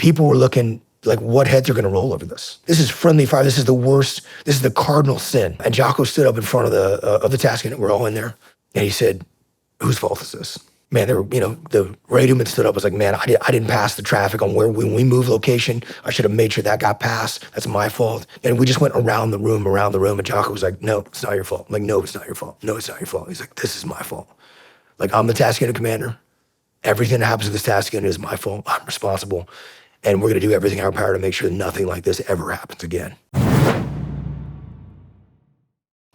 people were looking like, what heads are gonna roll over this? This is friendly fire. This is the worst. This is the cardinal sin. And Jocko stood up in front of the task unit. We're all in there. And he said, whose fault is this? Man, there were, the radioman stood up, was like, man, I didn't pass the traffic on when we moved location. I should have made sure that got passed. That's my fault. And we just went around the room. And Jocko was like, no, it's not your fault. I'm like, no, it's not your fault. No, it's not your fault. He's like, this is my fault. Like, I'm the task unit commander. Everything that happens to this task unit is my fault. I'm responsible. And we're gonna do everything in our power to make sure nothing like this ever happens again.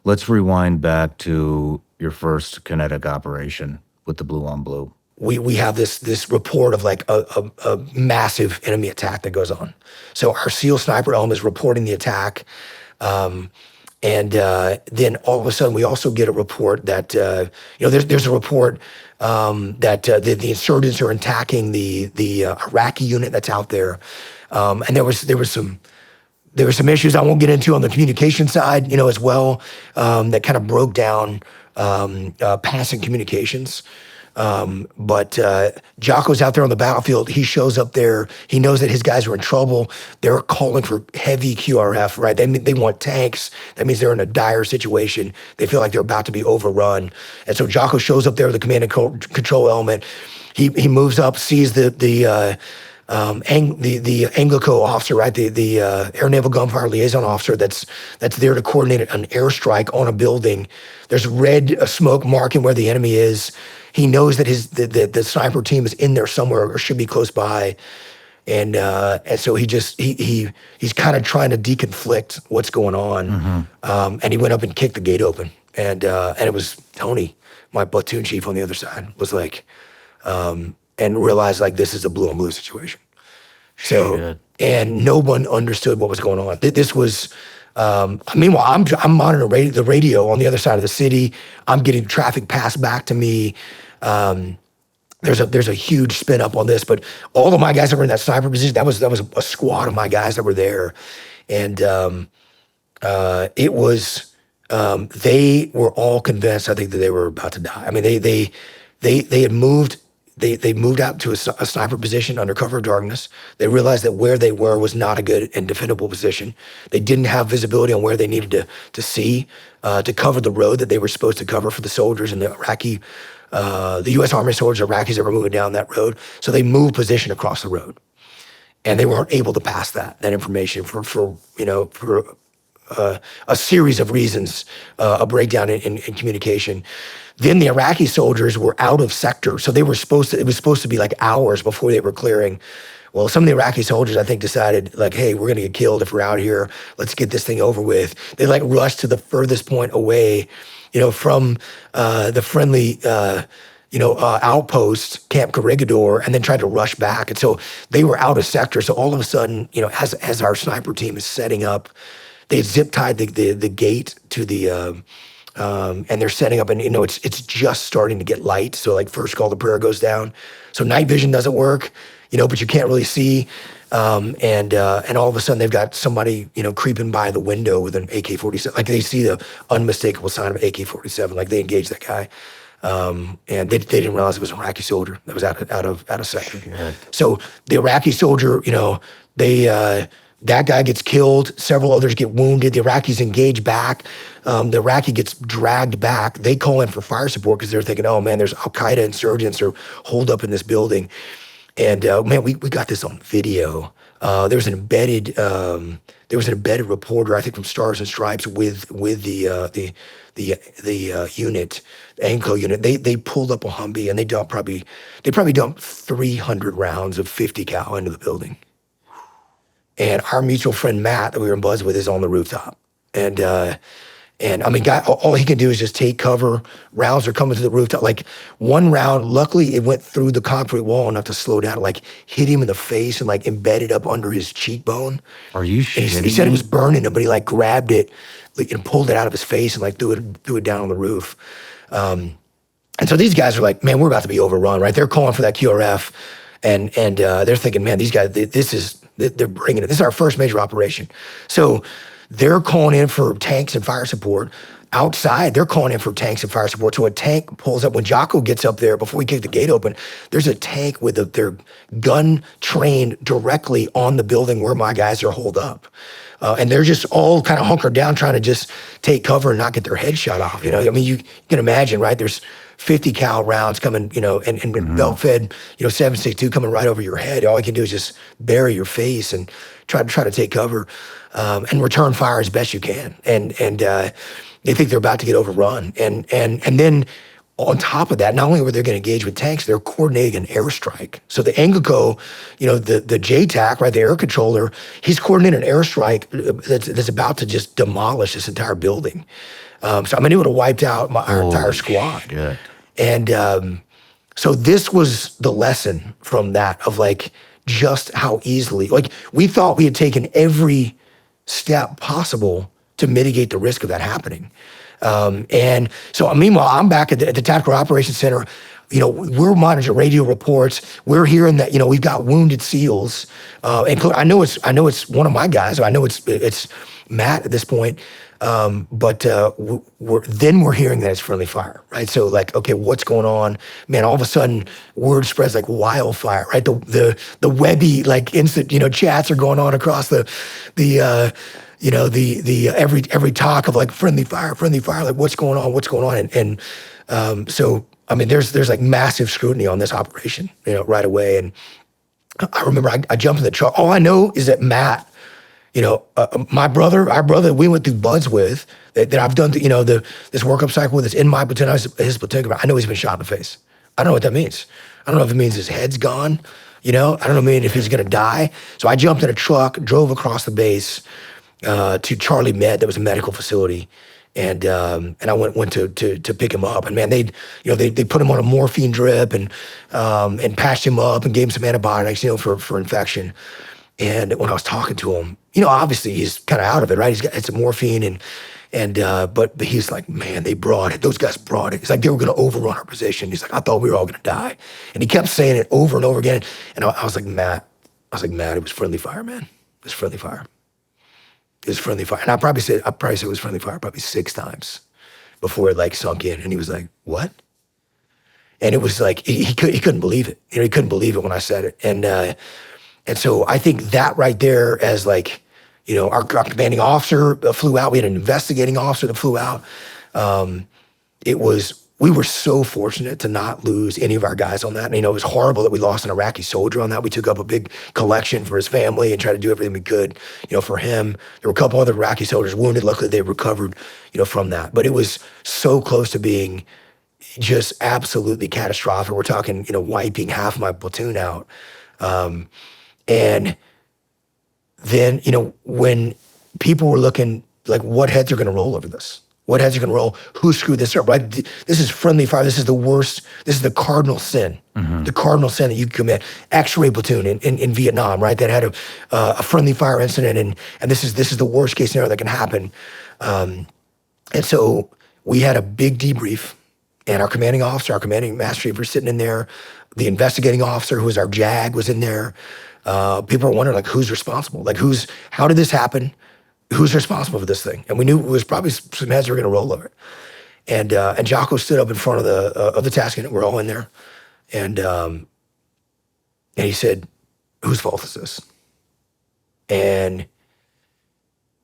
Let's rewind back to your first kinetic operation with the Blue on Blue. We have this report of like a massive enemy attack that goes on. So our SEAL sniper element is reporting the attack. And then all of a sudden we also get a report that, there's a report that the insurgents are attacking the Iraqi unit that's out there. And there was some issues I won't get into on the communication side, as well, that kind of broke down passing communications. But Jocko's out there on the battlefield. He shows up there. He knows that his guys are in trouble. They're calling for heavy QRF, right? They want tanks. That means they're in a dire situation. They feel like they're about to be overrun. And so Jocko shows up there with the command and control element. He moves up, sees the Anglico officer, right? The Air Naval Gunfire Liaison officer that's there to coordinate an airstrike on a building. There's red smoke marking where the enemy is. He knows that the sniper team is in there somewhere or should be close by, and so he's kind of trying to deconflict what's going on. And he went up and kicked the gate open, and it was Tony, my platoon chief on the other side, was like, and realized like this is a Blue on Blue situation. So and no one understood what was going on. This was. Meanwhile, I'm monitoring the radio on the other side of the city. I'm getting traffic passed back to me. There's a huge spin up on this, but all of my guys that were in that sniper position, that was a squad of my guys that were there, and it was they were all convinced, I think, that they were about to die. I mean, they had moved. They moved out to a sniper position under cover of darkness. They realized that where they were was not a good and defendable position. They didn't have visibility on where they needed to see to cover the road that they were supposed to cover for the soldiers and the Iraqi, the U.S. Army soldiers, Iraqis that were moving down that road. So they moved position across the road, and they weren't able to pass that information for a series of reasons, a breakdown in communication. Then the Iraqi soldiers were out of sector, so it was supposed to be like hours before they were clearing. Well, some of the Iraqi soldiers, I think, decided like, hey, we're gonna get killed if we're out here. Let's get this thing over with. They like rushed to the furthest point away, from the friendly, outpost, Camp Corregidor, and then tried to rush back. And so they were out of sector. So all of a sudden, as our sniper team is setting up, they zip tied the gate to the. And they're setting up, and it's just starting to get light. So like first call to prayer goes down. So night vision doesn't work, but you can't really see. And all of a sudden they've got somebody, creeping by the window with an AK-47. Like they see the unmistakable sign of an AK-47. Like they engage that guy, and they didn't realize it was an Iraqi soldier that was out of sector. Yeah. So the Iraqi soldier, that guy gets killed. Several others get wounded. The Iraqis engage back. The Iraqi gets dragged back. They call in for fire support because they're thinking, oh man, there's Al-Qaeda insurgents are holed up in this building. And man, we got this on video. There was an embedded reporter, I think from Stars and Stripes, with the unit, the ANCO unit. They pulled up a Humvee and they probably dumped 300 rounds of 50 cal into the building. And our mutual friend Matt that we were in buzz with is on the rooftop. And I mean, all he can do is just take cover. Rounds are coming to the rooftop. Like one round, luckily it went through the concrete wall enough to slow down, like hit him in the face and like embedded up under his cheekbone. Are you shitting? He said it was burning him, but he like grabbed it and pulled it out of his face and like threw it down on the roof. And so these guys are like, man, we're about to be overrun, right? They're calling for that QRF. And they're thinking, man, these guys, they're bringing it. This is our first major operation. So they're calling in for tanks and fire support. outside, they're calling in for tanks and fire support. So a tank pulls up. When Jocko gets up there, before we kick the gate open, there's a tank with their gun trained directly on the building where my guys are holed up. And they're just all kind of hunkered down trying to just take cover and not get their head shot off. You know, I mean, you can imagine, right? There's 50 cal rounds coming, you know, and belt fed, you know, 7.62 coming right over your head. All you can do is just bury your face and try to take cover, and return fire as best you can. And they think they're about to get overrun. And then on top of that, not only were they going to engage with tanks, they're coordinating an airstrike. So the Anglico, you know, the JTAC, right, the air controller, he's coordinating an airstrike that's about to just demolish this entire building. So I mean, it would have wiped out our entire squad. Shit. And so this was the lesson from that of like just how easily, like we thought we had taken every step possible to mitigate the risk of that happening. And so meanwhile, I'm back at the Tactical Operations Center. You know, we're monitoring radio reports. We're hearing that, you know, we've got wounded SEALs. And I know it's one of my guys. I know it's Matt at this point. But we're hearing that it's friendly fire, right? So like, okay, what's going on? Man, all of a sudden, word spreads like wildfire, right? The webby like instant, you know, chats are going on across every talk of like friendly fire, like what's going on, and so I mean, there's like massive scrutiny on this operation, you know, right away. And I remember I jumped in the truck. All I know is that Matt, you know, our brother that we went through buds with, that I've done, you know, this workup cycle with, that's in my platoon, I was his platoon. I know he's been shot in the face. I don't know what that means. I don't know if it means his head's gone. You know, I don't know if he's gonna die. So I jumped in a truck, drove across the base to Charlie Med, that was a medical facility, and I went to pick him up. And man, they put him on a morphine drip and patched him up and gave him some antibiotics, you know, for infection. And when I was talking to him, you know, obviously he's kind of out of it, right? He's got some morphine but he's like, man, those guys brought it. It's like they were going to overrun our position. He's like, I thought we were all going to die. And he kept saying it over and over again. And I was like, Matt, it was friendly fire, man. It was friendly fire. It was friendly fire. And I probably said it was friendly fire probably 6 times before it like sunk in. And he was like, what? And it was like, he couldn't believe it. You know, he couldn't believe it when I said it. And so I think that right there, as like, you know, our commanding officer flew out. We had an investigating officer that flew out. We were so fortunate to not lose any of our guys on that. And, you know, it was horrible that we lost an Iraqi soldier on that. We took up a big collection for his family and tried to do everything we could, you know, for him. There were a couple other Iraqi soldiers wounded. Luckily, they recovered, you know, from that. But it was so close to being just absolutely catastrophic. We're talking, you know, wiping half my platoon out. And then, you know, when people were looking like what heads are going to roll over this? What heads are going to roll? Who screwed this up, right? This is friendly fire. This is the worst. This is the cardinal sin. Mm-hmm. The cardinal sin that you commit. X-ray platoon in Vietnam, right? That had a friendly fire incident, and this is the worst case scenario that can happen. And so we had a big debrief, and our commanding officer, our commanding master chief, were sitting in there. The investigating officer, who was our JAG, was in there. People were wondering, like, who's responsible? Like, how did this happen? Who's responsible for this thing? And we knew it was probably some heads that were going to roll over it. And Jocko stood up in front of the task unit. We're all in there, and he said, "Whose fault is this?" And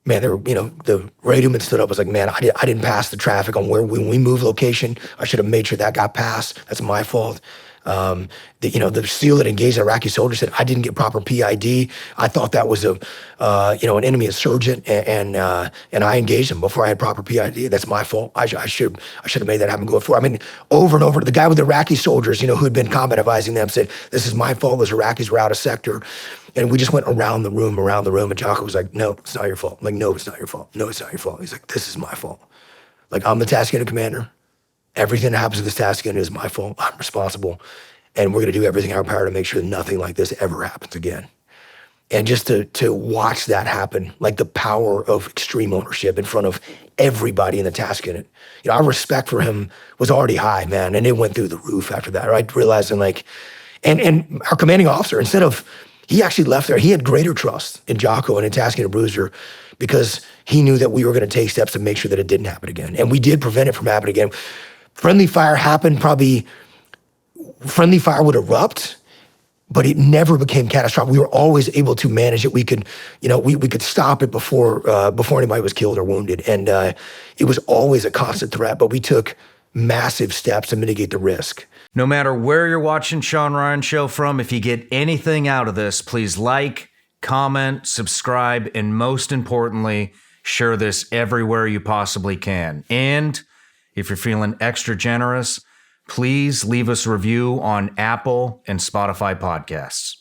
man, the radioman stood up. Was like, "Man, I didn't pass the traffic on when we moved location. I should have made sure that got passed. That's my fault." The SEAL that engaged Iraqi soldiers said, "I didn't get proper PID. I thought that was an enemy insurgent, and I engaged him before I had proper PID. That's my fault. I should have made that happen going forward." I mean, over and over, the guy with the Iraqi soldiers, you know, who had been combat advising them, said, "This is my fault. Those Iraqis were out of sector." And we just went around the room, and Jocko was like, "No, it's not your fault." I'm like, "No, it's not your fault. No, it's not your fault." He's like, "This is my fault. Like, I'm the task unit commander. Everything that happens to this task unit is my fault. I'm responsible. And we're going to do everything in our power to make sure nothing like this ever happens again." And just to watch that happen, like the power of extreme ownership in front of everybody in the task unit. You know, our respect for him was already high, man. And it went through the roof after that, right? Realizing like, and our commanding officer, instead of He actually left there. He had greater trust in Jocko and in Tasking and Bruiser because he knew that we were going to take steps to make sure that it didn't happen again. And we did prevent it from happening again. Friendly fire happened, probably friendly fire would erupt, but it never became catastrophic. We were always able to manage it. We could, we could stop it before anybody was killed or wounded. And it was always a constant threat, but we took massive steps to mitigate the risk. No matter where you're watching Shawn Ryan Show from, if you get anything out of this, please like, comment, subscribe, and most importantly, share this everywhere you possibly can. And if you're feeling extra generous, please leave us a review on Apple and Spotify podcasts.